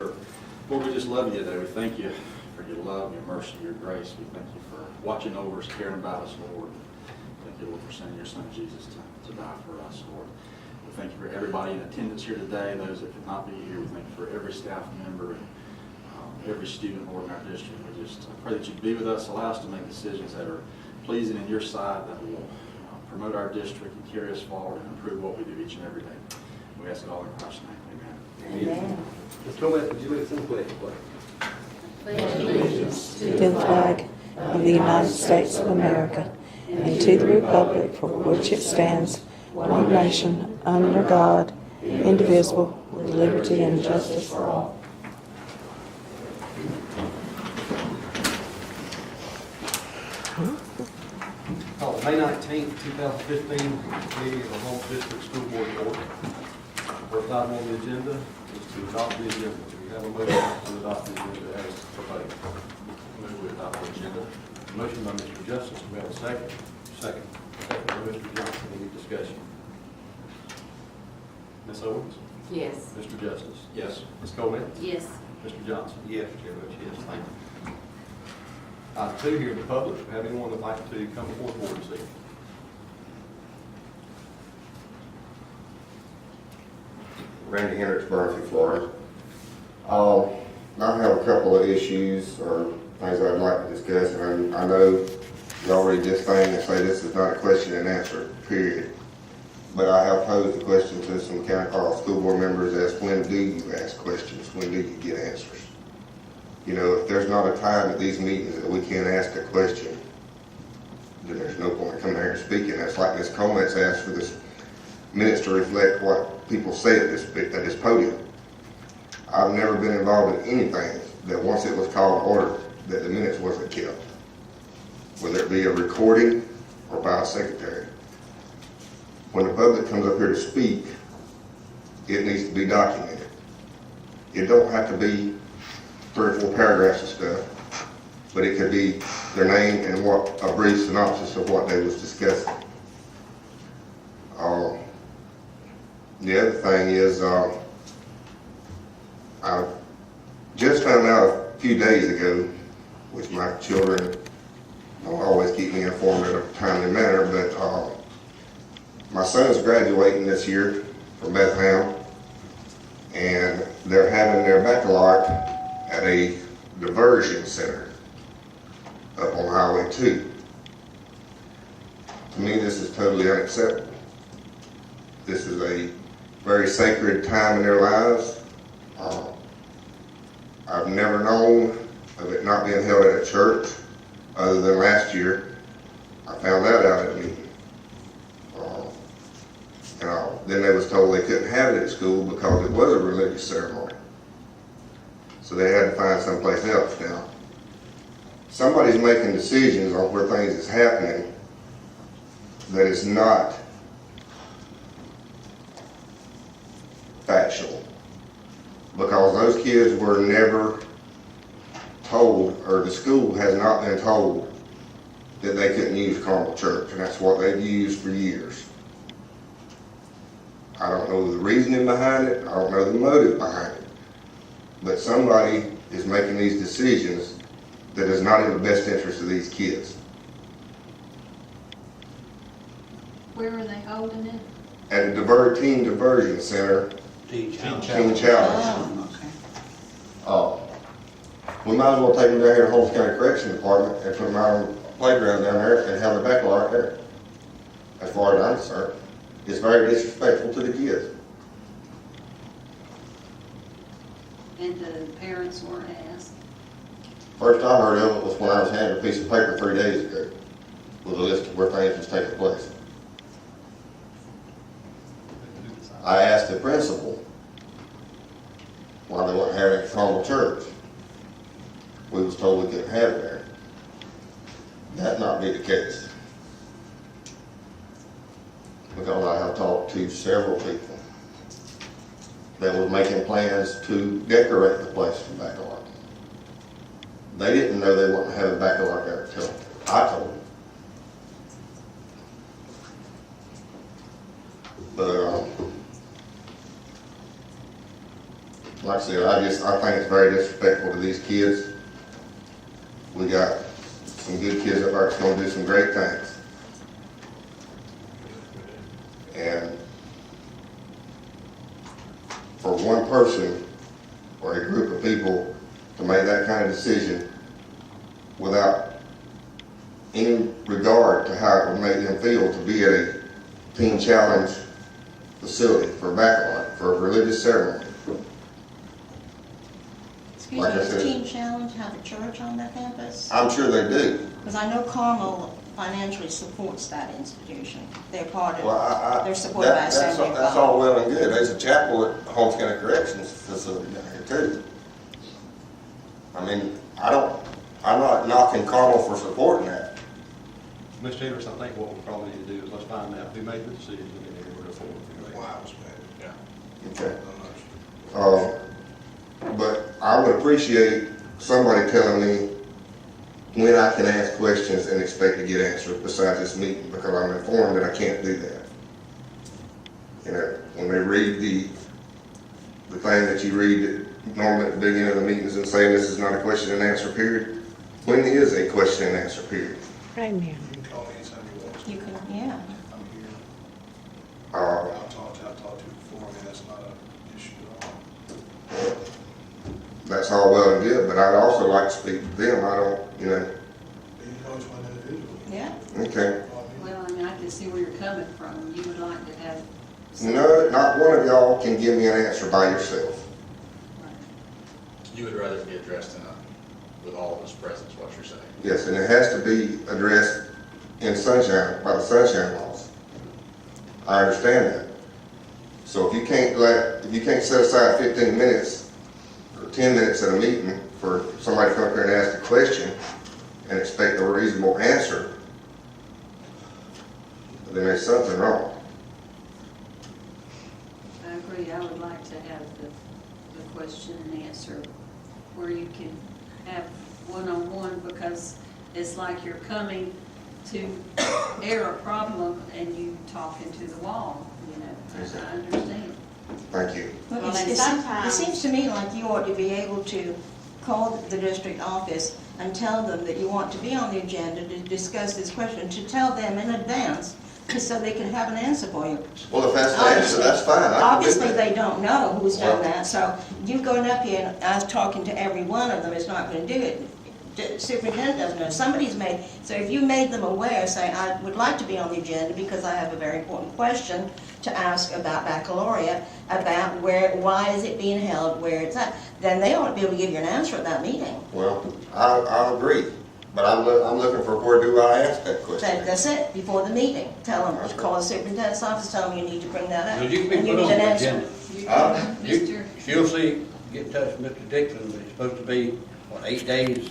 Lord, we just love you today. We thank you for your love, your mercy, your grace. We thank you for watching over us, caring about us, Lord. Thank you, Lord, for sending your son Jesus to die for us, Lord. We thank you for everybody in attendance here today, those that could not be here. We thank you for every staff member and every student, Lord, in our district. We just pray that you be with us, allow us to make decisions that are pleasing in your sight, that will promote our district and carry us forward and improve what we do each and every day. We ask it all in Christ's name. Amen. Amen. Mr. Holmes, would you lead us in the pledge, please? Pledge allegiance to the flag of the United States of America and to the republic for which it stands, one nation, under God, indivisible, with liberty and justice for all. Call May 19th, 2015, meeting of the Holmes District School Board order. First item on the agenda is to adopt the agenda. Do we have a motion to adopt the agenda as proposed? Move we adopt the agenda. Motion by Mr. Justice. Do we have a second? Second. Second by Mr. Johnson. Any discussion? Ms. Owens? Yes. Mr. Justice? Yes. Ms. Coleman? Yes. Mr. Johnson? Yes. Chair votes yes. Thank you. Item 2, here in the public, have anyone that would like to come before the board this evening? Randy Hendricks, Burnsley, Florida. I have a couple of issues or things I'd like to discuss, and I know y'all read this thing and say this is not a question and answer, period. But I have posed the question to some County Carl school board members as when do you ask questions? When do you get answers? You know, if there's not a time at these meetings that we can't ask a question, then there's no point coming here and speaking. That's like Ms. Coleman's asked for this minutes to reflect what people say at this podium. I've never been involved in anything that once it was called order, that the minutes wasn't kept, whether it be a recording or by a secretary. When the public comes up here to speak, it needs to be documented. It don't have to be 3 or 4 paragraphs of stuff, but it could be their name and what a brief synopsis of what they was discussing. The other thing is, I just found out a few days ago, which my children don't always keep me informed in a timely manner, but my son's graduating this year from Bethlehem, and they're having their baccalaureate at a diversion center up on Highway 2. To me, this is totally unacceptable. This is a very sacred time in their lives. I've never known of it not being held at a church other than last year. I found that out at a meeting. Then they was told they couldn't have it at school because it was a religious ceremony. So they had to find someplace else. Now, somebody's making decisions on where things is happening that is not factual, because those kids were never told, or the school has not been told, that they couldn't use Carmel Church, and that's what they've used for years. I don't know the reasoning behind it, I don't know the motive behind it, but somebody is making these decisions that is not in the best interest of these kids. Where are they holding it? At the Teen Diversion Center, Teen Challenge. We might as well take them down here to Holmes County Correction Department and put them out on the playground down there and have a baccalaureate there. As far as I'm concerned, it's very disrespectful to the kids. And the parents weren't asked. First I heard of it was when I was handed a piece of paper 3 days ago with a list of where things was taking place. I asked the principal why they weren't having it at Carmel Church. We was told we couldn't have it there. That not be the case. Because I have talked to several people that were making plans to decorate the place for baccalaureate. They didn't know they weren't having baccalaureate there until I told them. But like I said, I think it's very disrespectful to these kids. We got some good kids up there that's gonna do some great things. And for one person or a group of people to make that kind of decision without any regard to how it would make them feel to be at a teen challenge facility for a baccalaureate, for a religious ceremony. Excuse Like me, I does said- Teen Challenge have a church on that campus? I'm sure they do. Because I know Carmel financially supports that institution. They're part Well, of, they're supported by Assembly of that's God. all well and good. There's a chapel at Holmes County Corrections facility down here too. I mean, I'm not knocking Carmel for supporting that. Mr. Henderson, I think what we probably need to do is let's find out who made the decision and then we'll go forward. Wow, it's bad. Yeah. Okay. But I would appreciate somebody telling me when I can ask questions and expect to get answers besides this meeting, because I'm informed that I can't do that. You know, when they read the thing that you read normally at the beginning of the meetings and saying this is not a question and answer period, when is a question and answer period? Amen. You can call me anytime you want. You can, yeah. I'm here. Uh, I'll talk to you before. I mean, that's not an issue at all. That's all well and good, but I'd also like to speak to them. I don't, you know, You can always find individually. Yeah. okay. Well, I mean, I can see where you're coming from. You would like to have. No, not one of y'all can give me an answer by yourself. You would rather be addressed with all of us present, is what you're saying? Yes, and it has to be addressed in sunshine, by the sunshine laws. I understand that. So if you can't set aside 15 minutes or 10 minutes at a meeting for somebody to come up here and ask a question and expect a reasonable answer, then there's something wrong. I agree. I would like to have the question and answer where you can have one-on-one, because it's like you're coming to air a problem and you talking to the wall, you know. I understand. Thank you. Well, Well, and it sometimes- seems to me like you ought to be able to call the district office and tell them that you want to be on the agenda to discuss this question, to tell them in advance, just so they can have an answer for you. Well, if that's the answer, that's fine. I can do Obviously, that. they don't know who's done Well- that, so you going up here and us talking to every one of them is not going to do it. The superintendent doesn't know. Somebody's made, so if you made them aware, say, I would like to be on the agenda because I have a very important question to ask about baccalaureate, about why is it being held, where it's at, then they ought to be able to give you an answer at that meeting. Well, I'll agree, but I'm looking for where do I ask that question? That's it, before the meeting. Tell them, call the superintendent's office, tell them you need to bring that up. Well, you can be and put need on an the answer. agenda. Mr. You'll see, get in touch with Mr. Dixon, but it's supposed to be, 8 days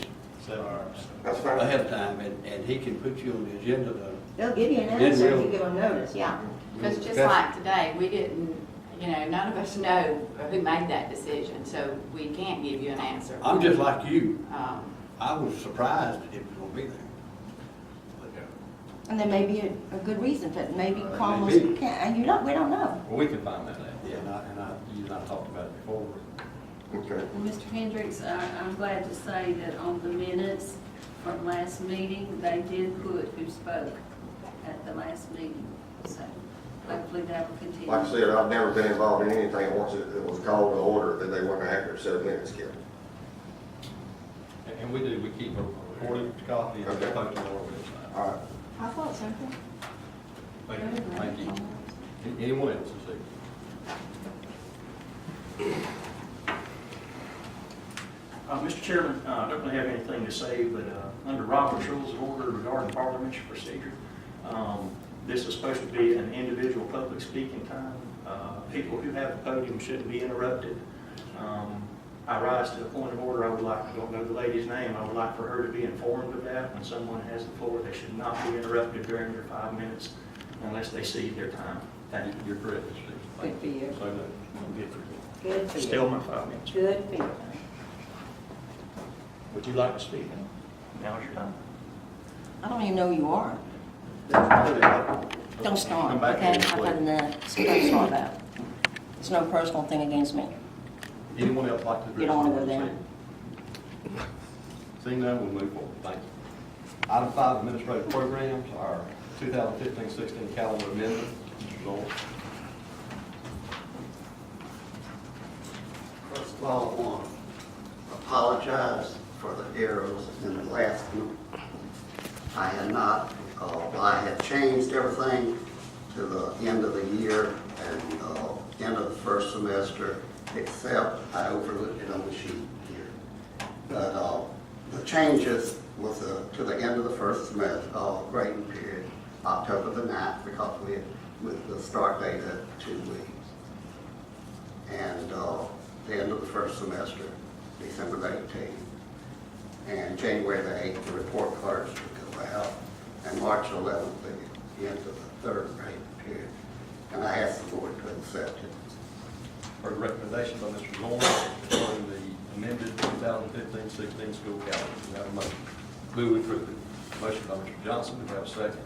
That's fine. ahead of time, and he can put you on the agenda to. They'll give you an Then answer if we'll- you give them notice, yeah. Because just discuss it. like today, we didn't, none of us know who made that decision, so we can't give you an answer. I'm just like you, Um, I was surprised that it was gonna be there. And there may be a good reason for it, maybe May Carmel's, be. and we don't know. Well, we can find that out. Yeah, you and I talked about it before. Okay. Mr. Hendricks, I'm glad to say that on the minutes from last meeting, they did put who spoke at the last meeting. So hopefully that will continue. Like I said, I've never been involved in anything once it was called to order that they weren't an accurate set of minutes kept. And we keep a recorded copy and Okay. post it on our website. All right. I thought so. Thank you. Anyone else this evening? Mr. Chairman, I don't really have anything to say, but under Robert's Rules of Order regarding parliamentary procedure, this is supposed to be an individual public speaking time. People who have the podium shouldn't be interrupted. I rise to the point of order. I don't know the lady's name, I would like for her to be informed of that. When someone has the floor, they should not be interrupted during their 5 minutes unless they cede their time. Thank you. You're correct, Mr. Steve. Good for you. So, no. Good for you. Good for you. Still my 5 minutes. Good for you. Would you like to speak? Now's your time. I don't even know who you are. Don't start, Come back okay? in, I've had please. enough. Don't start that. It's no personal thing against me. Anyone else like to address? You don't wanna the go board this there? evening? Seeing none, we'll move forward. Thank you. Item 5, administrative programs, our 2015-16 calendar amendment. Mr. Lawrence. First of all, I want to apologize for the errors in the last one. I had not, I had changed everything to the end of the year and end of the first semester, except I overlooked it on the sheet here. But the changes was to the end of the first semester, grading period, October the 9th, because with the start date at 2 weeks. And the end of the first semester, December the 18th. And January the 8th, the report cards would go out. And March 11th, the end of the third grade period. And I asked the board to accept it. Heard the recommendation by Mr. Lawrence regarding the amended 2015-16 school calendar. Do we have a motion? Move we approve it. Motion by Mr. Johnson. Do we have a second?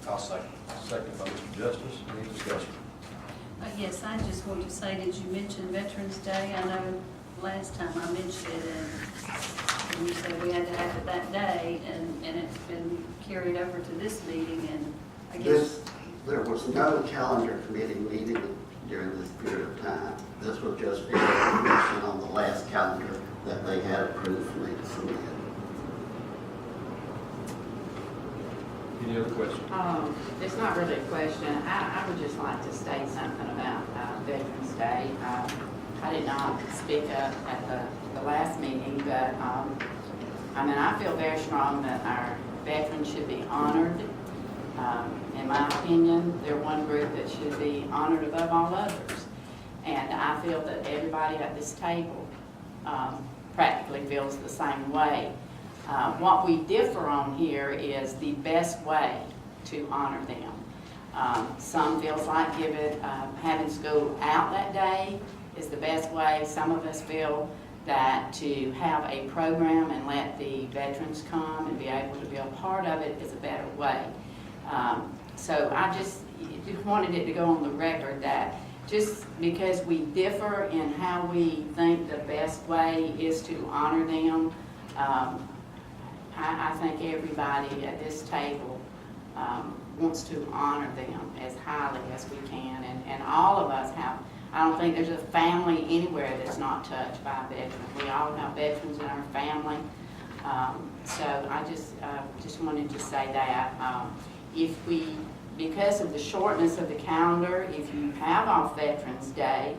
I'll second. Second by Mr. Justice. Any discussion? Yes, I just want to say, did you mention Veterans Day? I know last time I mentioned it, and you said we had to have it that day, and it's been carried over to this meeting, and I guess. There was no calendar committee meeting during this period of time. This was just information on the last calendar that they had approved for me to submit. Any other questions? It's not really a question. I would just like to state something about Veterans Day. I did not speak up at the last meeting, but I mean, I feel very strong that our veterans should be honored. In my opinion, they're one group that should be honored above all others. And I feel that everybody at this table practically feels the same way. What we differ on here is the best way to honor them. Some feels like having school out that day is the best way. Some of us feel that to have a program and let the veterans come and be able to be a part of it is a better way. So I just wanted it to go on the record that just because we differ in how we think the best way is to honor them, I think everybody at this table wants to honor them as highly as we can. And all of us have, I don't think there's a family anywhere that's not touched by a veteran. We all have veterans in our family. So I just wanted to say that. Because of the shortness of the calendar, if you have off Veterans Day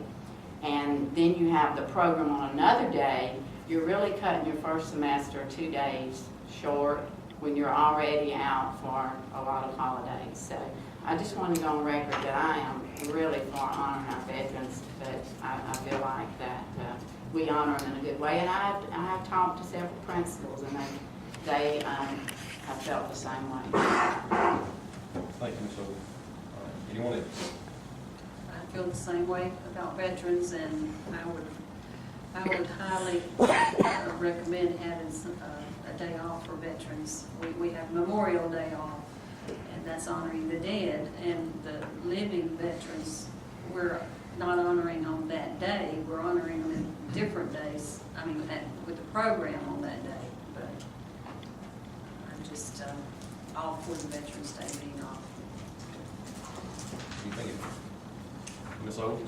and then you have the program on another day, you're really cutting your first semester 2 days short when you're already out for a lot of holidays. So I just want to go on record that I am really for honoring our veterans, but I feel like that we honor them in a good way. And I have talked to several principals, and they have felt the same way. Thank you, Ms. Ogle. Anyone else? I feel the same way about veterans, and I would highly recommend having a day off for veterans. We have Memorial Day off, and that's honoring the dead, and the living veterans, we're not honoring on that day, we're honoring them in different days, I mean, with the program on that day, but I'm just all for the Veterans Day being off. Anything else? Ms. Ogle?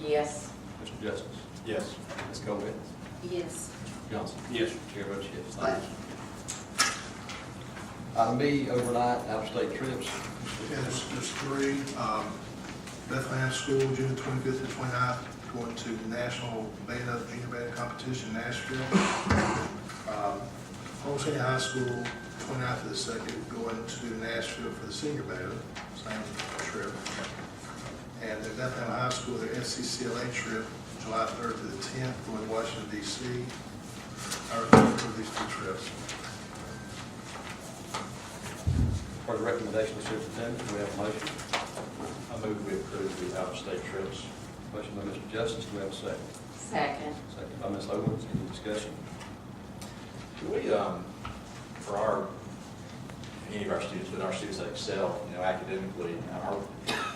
Yes. Mr. Justice? Yes. Ms. Colvin? Yes. Mr. Johnson? Yes. Chair votes yes. Thank you. Item B, overnight out-of-state trips. Yeah, there's 3. Bethlehem High School, June 25th and 29th, going to the National Beta Junior Beta Competition in Nashville. Holmes High School, 29th to the 2nd, going to Nashville for the Senior Beta, same trip. And the Bethlehem High School, their SCCLA trip, July 3rd to the 10th, going to Washington, D.C. I recommend for these 2 trips. For the recommendation of the superintendent, do we have a motion? I move we approve the out-of-state trips. Motion by Mr. Justice, do we have a second? Second. Second by Ms. Owens, any discussion? Do we, for any of our students, with our students that excel, academically,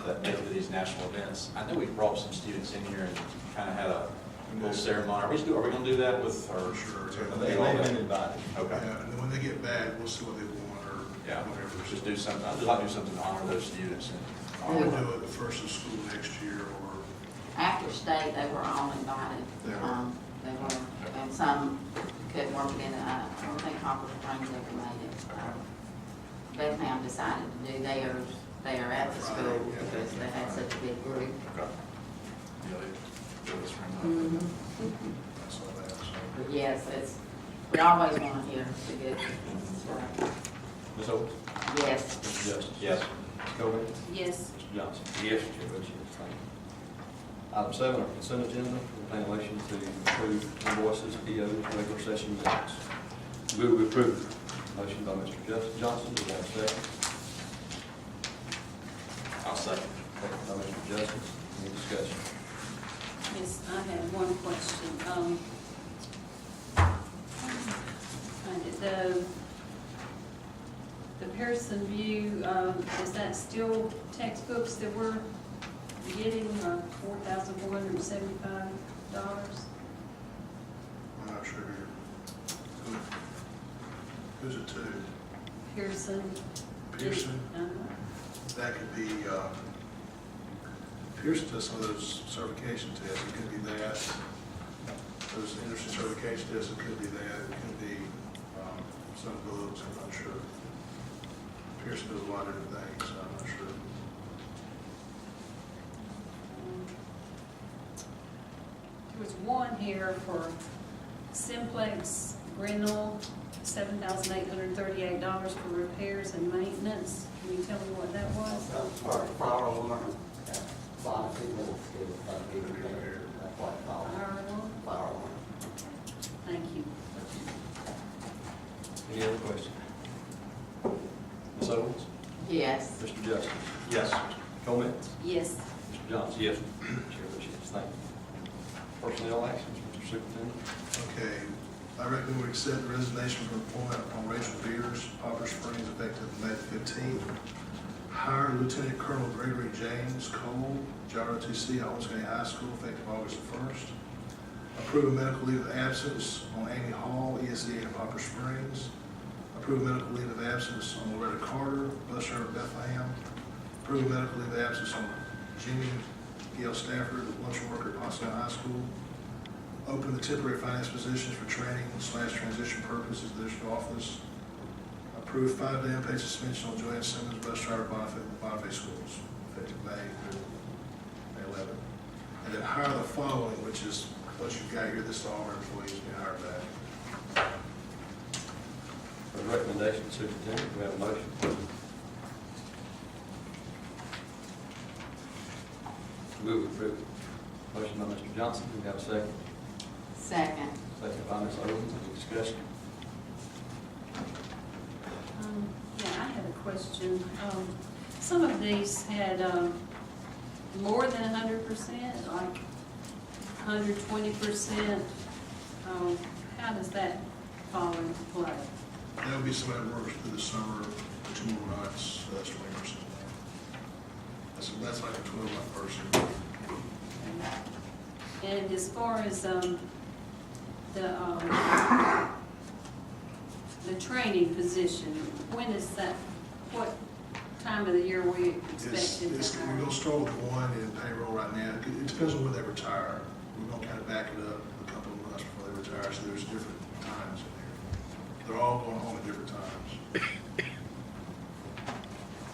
that make it to these national events. I know we brought some students in here and kind of had a little ceremony. Are we going to do that with our? Sure. They've been invited. Okay. Yeah, and then when they get back, we'll see what they want or Yeah, whatever. just do something. I'd just like to do something to honor those students. Or we'll do it the first of school next year, or, After state, they were all invited. They were. They were, and some couldn't work it in, I don't think Hopper Springs ever made it. Bethlehem decided to do theirs there at the school because they had such a big group. Okay. Yeah, they do this for Mhm. that's all that, so. But yes, we always want to hear the good things. So, Ms. Owens? yes. Mr. Justice? Yes. Ms. Coleman? Yes. Mr. Johnson? Yes. Chair votes yes, thank you. Item 7, our consent agenda, entertain a motion to approve invoices, POs, regular session minutes. Move we approve. Motion by Mr. Johnson, do we have a second? I'll second. Second by Mr. Justice, any discussion? Yes, I have one question. The Pearson View, is that still textbooks that we're getting, $4,475? I'm not sure who's it to? Pearson? Pearson? That could be, Pearson does some of those certification tests, it could be that. Those industry certification tests, it could be that, it could be, some books, I'm not sure. Pearson does a lot of different things, so I'm not sure. There was one here for Simplex Rental, $7,838 for repairs and maintenance. Can you tell me what that was? Flower alarm, flower signal is, that's what flower Fire alarm? alarm. Thank you. Any other questions? Ms. Owens? Yes. Mr. Justice? Yes. Coleman? Yes. Mr. Johnson? Yes. Chair votes yes, thank you. Personnel actions, Mr. Superintendent? Okay, I recommend we accept the resignation for employment upon Rachel Beers, Poplar Springs, effective May 15th. Hire Lieutenant Colonel Gregory James Cole, JROTC, Holmes County High School, effective August 1st. Approve a medical leave of absence on Amy Hall, ESEA in Poplar Springs. Approve a medical leave of absence on Loretta Carter, bus driver at Bethlehem. Approve a medical leave of absence on Jimmy Gail Stafford, lunchroom worker at Potsdam High School. Open the temporary finance positions for training/transition purposes of the district office. Approve 5-day unpaid suspension on Joanne Simmons, bus driver at Bonifay Schools, effective May 11th. And then hire the following, which is what you've got here, this is all our employees being hired back. For the recommendation, Superintendent, do we have a motion? Move we approve. Motion by Mr. Johnson, do we have a second? Second. Second by Ms. Owens, any discussion? Yeah, I had a question. Some of these had more than 100%, like 120%. How does that fall into play? That would be somebody that works through the summer, 2 more months, so that's 20%. That's like a 12-month person. And as far as the training position, when is that, what time of the year we expected to We're hire? going to start with one in payroll right now. It depends on when they retire. We're going to kind of back it up a couple of months before they retire, so there's different times in there. They're all going home at different times.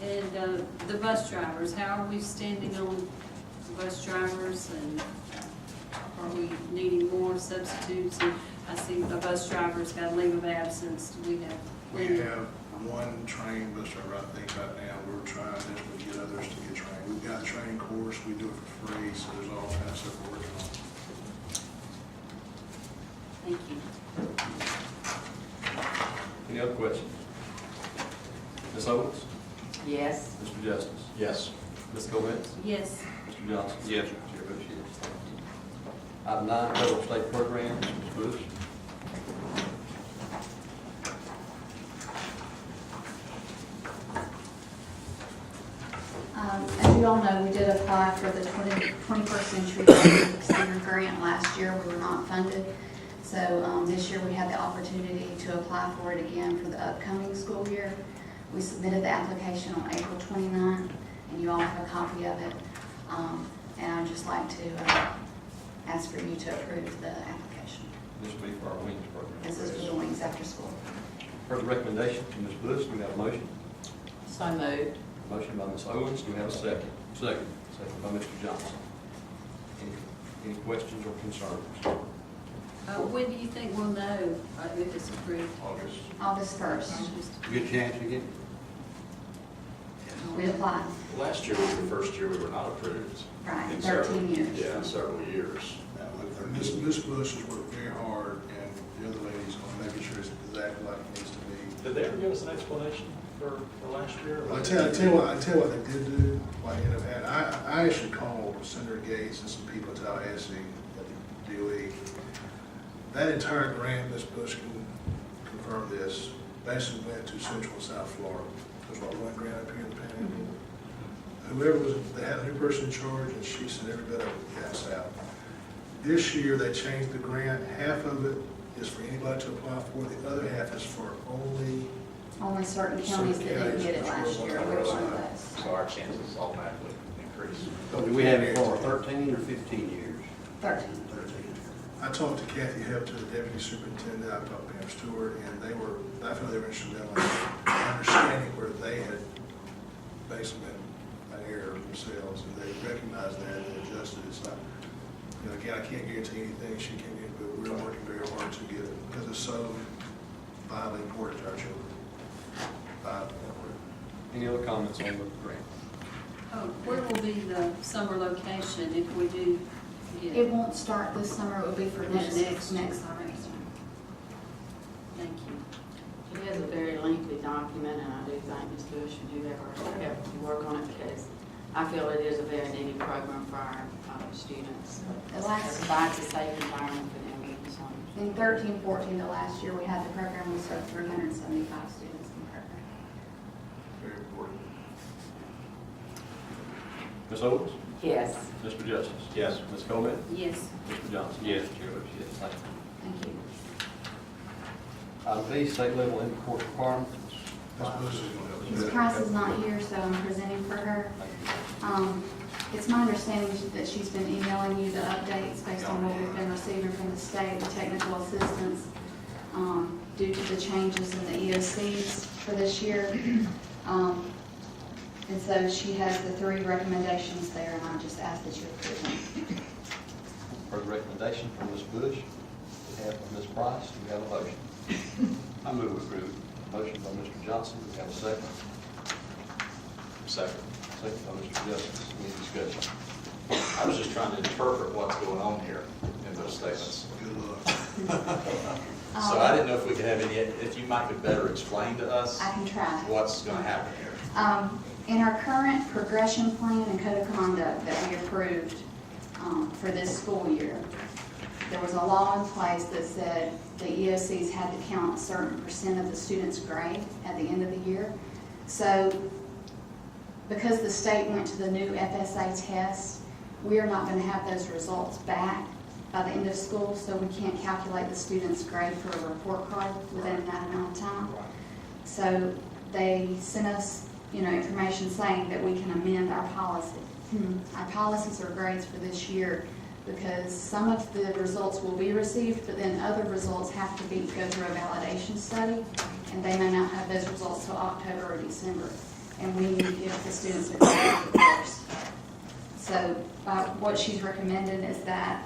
And the bus drivers, how are we standing on bus drivers, and are we needing more substitutes? And I see the bus driver's got a leave of absence. Do we have? We have one trained bus driver, I think, right now. We're trying desperately to get others to get trained. We've got a training course, we do it for free, so there's all kinds of stuff we're working on. Thank you. Any other questions? Ms. Owens? Yes. Mr. Justice? Yes. Ms. Coleman? Yes. Mr. Johnson? Yes. Chair votes yes, thank you. Item 9, federal state programs, Ms. Bush? As you all know, we apply for the 21st Century Public Speaker Grant. Last year, we were not funded. So this year, we had the opportunity to apply for it again for the upcoming school year. We submitted the application on April 29th, and you all have a copy of it. And I'd just like to ask for you to approve the application. This will be for our wings program. This is for the Wings After School. For the recommendation from Ms. Bush, do we have a motion? So moved. Motion by Ms. Owens, do we have a second? Second. Second by Mr. Johnson. Any questions or concerns? When do you think we'll know if it's approved? August 1st, Good chance again? we applied, Last year was the first year we were not approved. right, In 13 years. Yeah, several years. Ms. Bush has worked very hard, and the other ladies on making sure it's exactly like it needs to be. Did they ever give us an explanation for last year? I tell you what they did do, what I ended up having. I actually called Senator Gates and some people at Tallahassee at the DOE. That entire grant, Ms. Bush can confirm this, basically went to Central and South Florida. There's about one grant up here in the Panhandle. Whoever was, they had a new person in charge, and she sent every bit of it down south. This year, they changed the grant. Half of it is for anybody to apply for. The other half is for only Only certain counties that didn't get it last year, we're one of those. So our chances automatically increase. So do we have it for 13 or 15 years? 13. I talked to Kathy Hepton, the deputy superintendent, I talked to Pam Stewart, and I felt they were instrumental in understanding where they had basically been an error themselves, and they recognized that and adjusted. It's not, again, I can't guarantee anything, she can't get, but we're working very hard to get it, because it's so vitally important to our children. Any other comments on the grant? Where will be the summer location if we do get It won't start this summer, it will be for next summer. Thank you. It is a very lengthy document, and I do thank Ms. Bush and whoever helped to work on it, because I feel it is a very needed program for our students. It provides a safe environment for them in the summer. In 13-14, the last year we had the program, we served 375 students in the program. Very important. Ms. Owens? Yes. Mr. Justice? Yes. Ms. Coleman? Yes. Mr. Johnson? Yes. Chair votes yes. Thank you. Thank you. Item B, state level intercourse requirements. Ms. Bush is going to help us. Ms. Price is not here, so I'm presenting for her. It's my understanding that she's been emailing you the updates based on what we've been receiving from the state, the technical assistance, due to the changes in the EOCs for this year. And so she has the 3 recommendations there, and I just ask that you approve them. For the recommendation from Ms. Bush, on behalf of Ms. Price, do we have a motion? I move approved. Motion by Mr. Johnson, do we have a second? Second. Second by Mr. Justice. Any discussion? I was just trying to interpret what's going on here in those statements. Good luck. So I didn't know if we could have any, if you might could better explain to us I can try. what's going to happen here. In our current progression plan and code of conduct that we approved for this school year, there was a law in place that said the EOCs had to count a certain % of the student's grade at the end of the year. So because the state went to the new FSA test, we are not going to have those results back by the end of school, so we can't calculate the student's grade for a report card within that amount of time. So they sent us, information saying that we can amend our policy. Our policies or grades for this year, because some of the results will be received, but then other results have to go through a validation study, and they may not have those results till October or December. And we need to give the students a grade of the course. So what she's recommended is that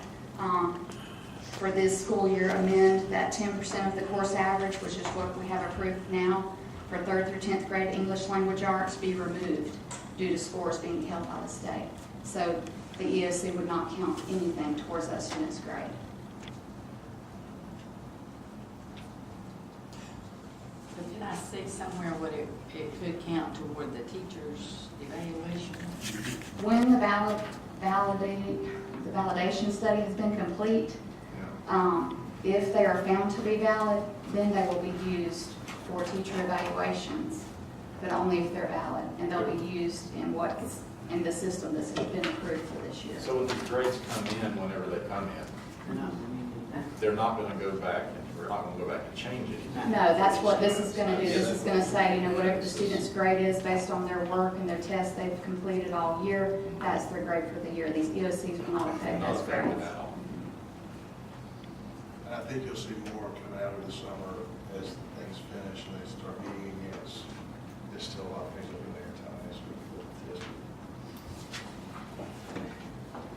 for this school year, amend that 10% of the course average, which is what we have approved now, for 3rd through 10th grade English language arts be removed due to scores being held by the state. So the EOC would not count anything towards that student's grade. But did I see somewhere what it could count toward the teacher's evaluation? When the validation study has been complete, if they are found to be valid, then they will be used for teacher evaluations, but only if they're valid, and they'll be used in what in the system that's been approved for this year. So when these grades come in, whenever they come in, they're not gonna go back, and we're not gonna go back and change anything. No, that's what this is gonna do. This is gonna say, whatever the student's grade is based on their work and their tests they've completed all year, that's their grade for the year. These EOCs will not affect Not those affected grades. at all. And I think you'll see more coming out of the summer as things finish and they start meeting again. There's still a lot of things up in there time as we go through this.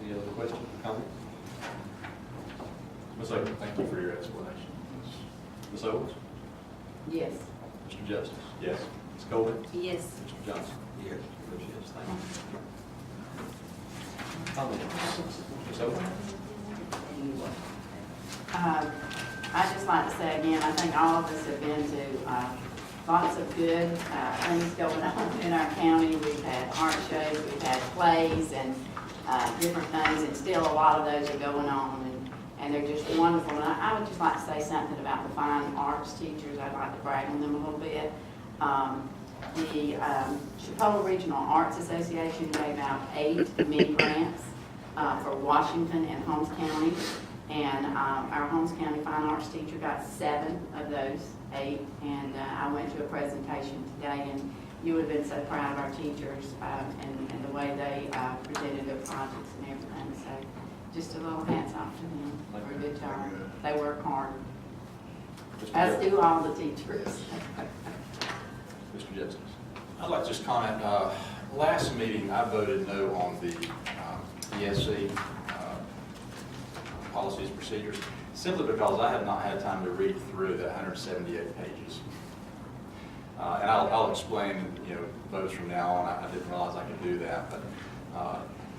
Any other questions or comments? Ms. Oakley, thank you for your explanation. Ms. Owens? Yes. Mr. Justice? Yes. Ms. Coleman? Yes. Mr. Johnson? Yes. Mr. Yes, thank you. Comments? Ms. Owens? I'd just like to say again, I think all of us have been to lots of good things going on in our county. We've had art shows, we've had plays and different things, and still a lot of those are going on, and they're just wonderful. And I would just like to say something about the fine arts teachers. I'd like to brag on them a little bit. The Chipola Regional Arts Association gave out 8 mini grants for Washington and Holmes County. And our Holmes County Fine Arts teacher got 7 of those 8. And I went to a presentation today, and you would have been so proud of our teachers and the way they presented their projects and everything. So just a little hats off to them for a good job. They work hard, as do all the teachers. Mr. Justice? I'd like to just comment, last meeting, I voted no on the ESC policies, procedures, simply because I have not had time to read through the 178 pages. And I'll explain, votes from now on. I didn't realize I could do that, but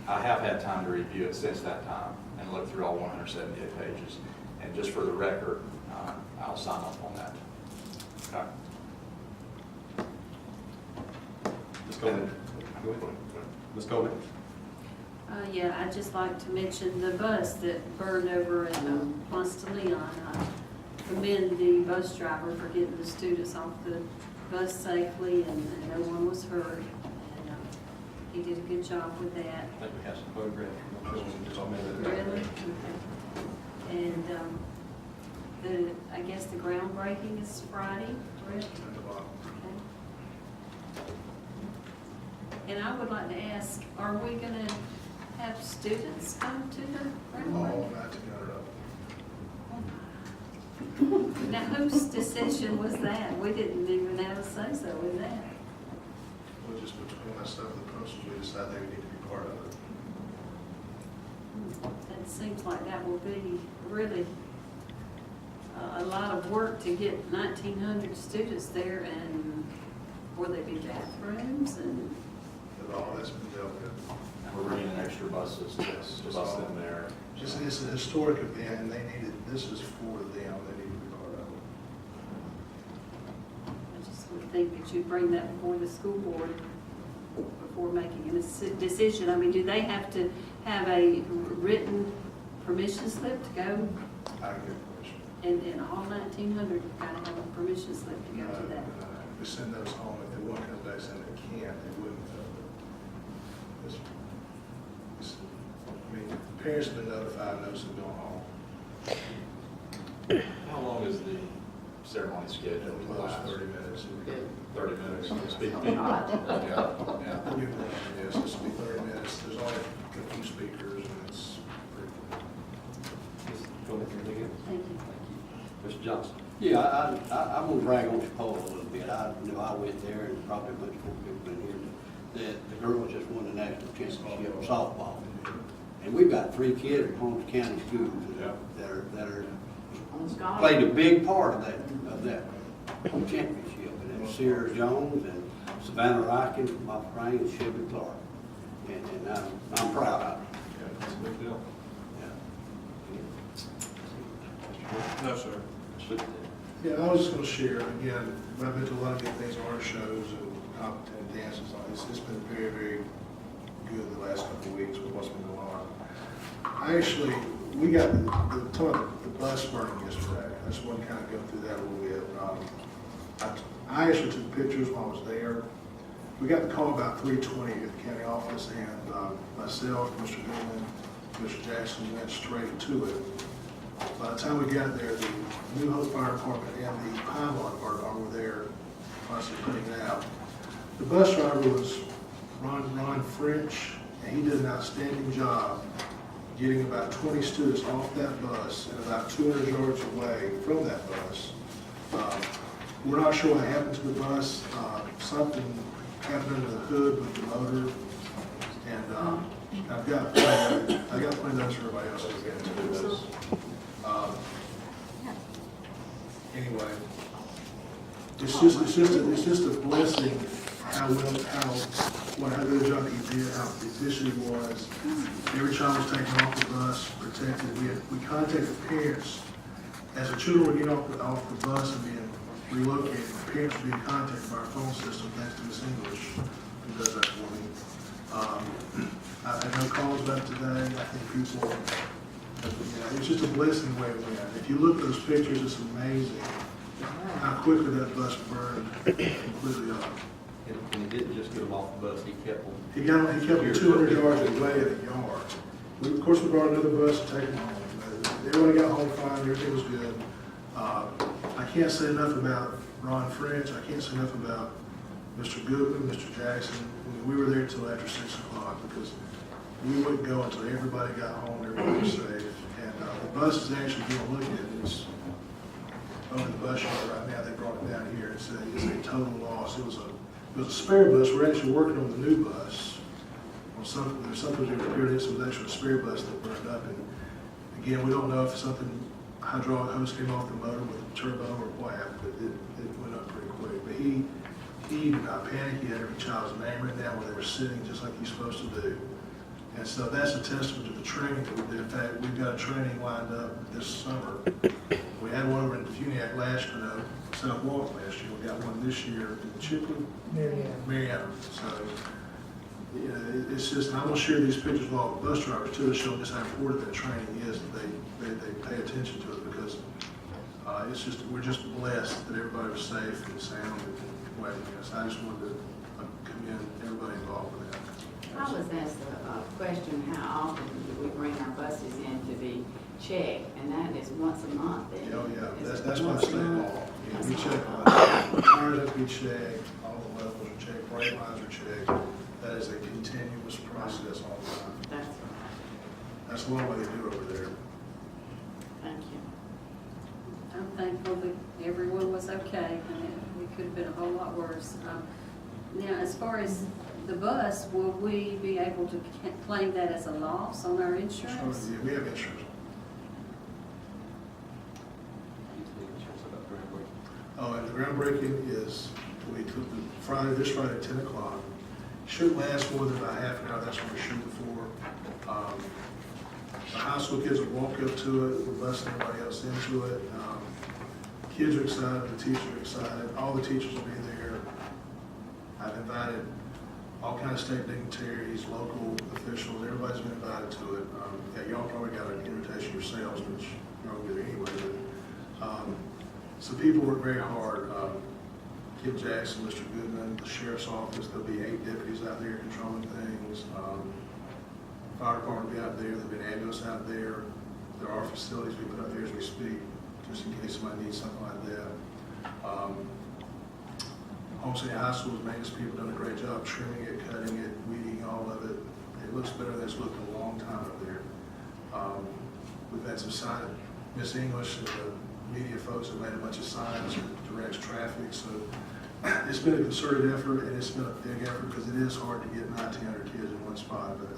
I have had time to review it since that time and look through all 178 pages. And just for the record, I'll sign off on that. Okay. Ms. Coleman? Go ahead. Ms. Coleman? Yeah, I'd just like to mention the bus that burned over in Ponce de Leon. I commend the bus driver for getting the students off the bus safely, and no one was hurt. And he did a good job with that. I think we have some photographs from the building, just on that. Really? Okay. And I guess the groundbreaking is Friday, correct? At the bottom. Okay. And I would like to ask, are we gonna have students come to the groundbreaking? All 1,900 of them. Now, whose decision was that? We didn't even have a say-so in that. We'll just between myself and the principals, we decided they would need to be part of it. It seems like that will be really a lot of work to get 1,900 students there, and will there be bathrooms and? But all that's been dealt with. And we're bringing in extra buses to bus them there. It's a historic event, and they needed, this is for them, they need to be part of it. I just would think that you bring that before the school board before making a decision. I mean, do they have to have a written permission slip to go? I can get permission. And all 1,900 have got to have a permission slip to go to that. We send those home, if they want to come back saying they can't, they wouldn't. I mean, parents have been notified, notice have gone home. How long is the ceremony scheduled to Close last? 30 minutes. 30 minutes. Speak. Oh, God. Yeah. Yes, this will be 30 minutes. There's only a few speakers, and it's pretty cool. Ms. Coleman, anything else? Thank you. Thank you. Mr. Johnson? Yeah, I'm gonna brag on Chipola a little bit. I went there, and probably a bunch more people in here, that the girls just won the national championship in softball. And we've got 3 kids at Holmes County schools that are On scholarship. played a big part of that championship. And it's Sierra Jones and Savannah Rikins, my friend, and Shelby Clark. And I'm proud of it. Yeah, that's a big deal. Yeah. No, sir. Mr. Yeah, I was just going to share, again, I've been to a lot of good things, art shows and dances. It's been very, very good the last couple of weeks with what's been going on. We got the bus burning yesterday. I just want to kind of go through that a little bit. I actually took pictures while I was there. we got the call about 3:20 at the county office, and myself, Mr. Goodman, Mr. Jackson went straight to it. By the time we got there, the New Hope Fire Department and the Pine Lawn Department were there, constantly putting it out. The bus driver was Ron French, and he did an outstanding job getting about 20 students off that bus and about 200 yards away from that bus. We're not sure what happened to the bus. Something happened under the hood with the motor, and I've got plenty of those for everybody else to get into this. Anyway, it's just a blessing how good a job he did, how efficient he was. Every child was taken off the bus, protected. We contacted parents as the children were getting off the bus and being relocated. The parents were being contacted by our phone system, thanks to Miss English, who does that for me. I had no calls about today. I think people, it's just a blessing the way it went. If you look at those pictures, it's amazing how quickly that bus burned completely up. And he didn't just get them off the bus, he kept them. He kept them 200 yards away in a yard. Of course, we brought another bus to take them home. Everybody got home fine, everything was good. I can't say enough about Ron French. I can't say enough about Mr. Goodman, Mr. Jackson. We were there until after 6 o'clock because we wouldn't go until everybody got home, everybody was safe. And the bus is actually being looked at. It's over the bus yard right now. They brought it down here. It's a total loss. It was a spare bus. We're actually working on the new bus. There's something we repaired. This was actually a spare bus that burned up. And again, we don't know if something hydraulic hose came off the motor with the turbo or what happened, but it went up pretty quick. But he did not panic. He had every child's name written down where they were sitting, just like he's supposed to do. And so that's a testament to the training that we did. In fact, we've got a training lined up this summer. We had one over in Funiac last year, South Walk last year. We got one this year in Chipley, Marietta. So it's just, and I'm gonna share these pictures with all the bus drivers too, to show just how important that training is, that they pay attention to it, because it's just, we're just blessed that everybody was safe and sound and waiting. So I just wanted to commend everybody involved with that. I was asked a question, how often do we bring our buses in to be checked? And that is once a month. Oh, yeah, that's by state law. Yeah, we check on it. Tires have to be checked, all the levels are checked, brake lines are checked. That is a continuous process all the time. That's right. That's the only way they do it over there. Thank you. I'm thankful that everyone was okay, and it could have been a whole lot worse. Now, as far as the bus, will we be able to claim that as a loss on our insurance? Yeah, we have insurance. Oh, and the groundbreaking is, we took this Friday at 10 o'clock. Shouldn't last more than about half an hour, that's what we're shooting for. The high school kids will walk up to it, we're busting everybody else into it. Kids are excited, the teachers are excited, all the teachers will be there. I've invited all kinds of state dignitaries, local officials, everybody's been invited to it. Yeah, y'all probably got an invitation yourselves, which y'all will get anyway. But, so people work very hard. Kim Jackson, Mr. Goodman, the sheriff's office, there'll be 8 deputies out there controlling things. Fire department will be out there, there'll be an ambulance out there. There are facilities we put out there as we speak, just in case somebody needs something like that. Holmes High School's maintenance people done a great job trimming it, cutting it, weeding all of it. It looks better than it's looked in a long time up there. We've had some sign, Miss English and the media folks have made a bunch of signs that directs traffic. So it's been a concerted effort, and it's been a big effort because it is hard to get 1,900 kids in one spot. But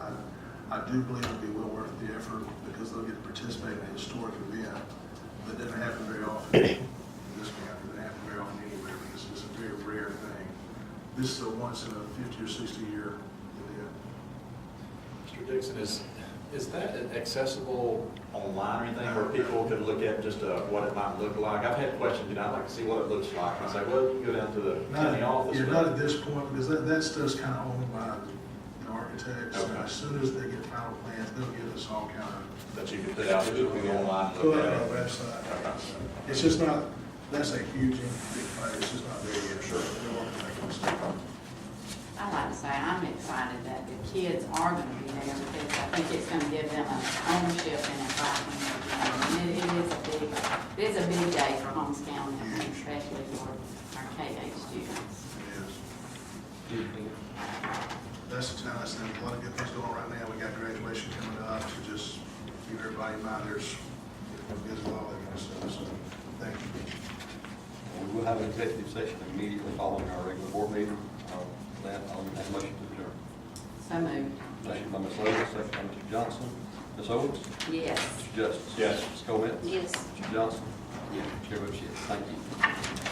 I do believe it'll be well worth the effort because they'll get to participate in a historic event that doesn't happen very often. This camp doesn't happen very often anywhere because it's a very rare thing. This is a once in a 50 or 60 year event. Mr. Dixon, is that accessible online or anything where people can look at just what it might look like? I've had questions, I'd like to see what it looks like. And I say, well, you go down to the county office. Yeah, not at this point, because that stuff's kind of owned by the architects. Okay. As soon as they get final plans, they'll give us all kind of. That you can put out, you can go online and Put look it on at our it. website. Okay. It's just not, that's a huge, big fight. It's just not there yet. Sure. They're working on that kind of stuff. I'd like to say I'm excited that the kids are going to be there because I think it's going to give them an ownership and involvement. And it is a big day for Holmes County, I think, especially for our K-8 students. Yes. That's the time, that's a lot of good things going on right now. We got graduation coming up, so just keep everybody in mind, there's, there's all that kind of stuff, so, thank you. And we'll have an executive session immediately following our regular board meeting. I'll make a motion to adjourn. So moved. Motion by Ms. Logan, second by Mr. Johnson. Ms. Owens? Yes. Mr. Justice? Yes. Ms. Coleman? Yes. Mr. Johnson? Yes. Chair votes yes. Thank you.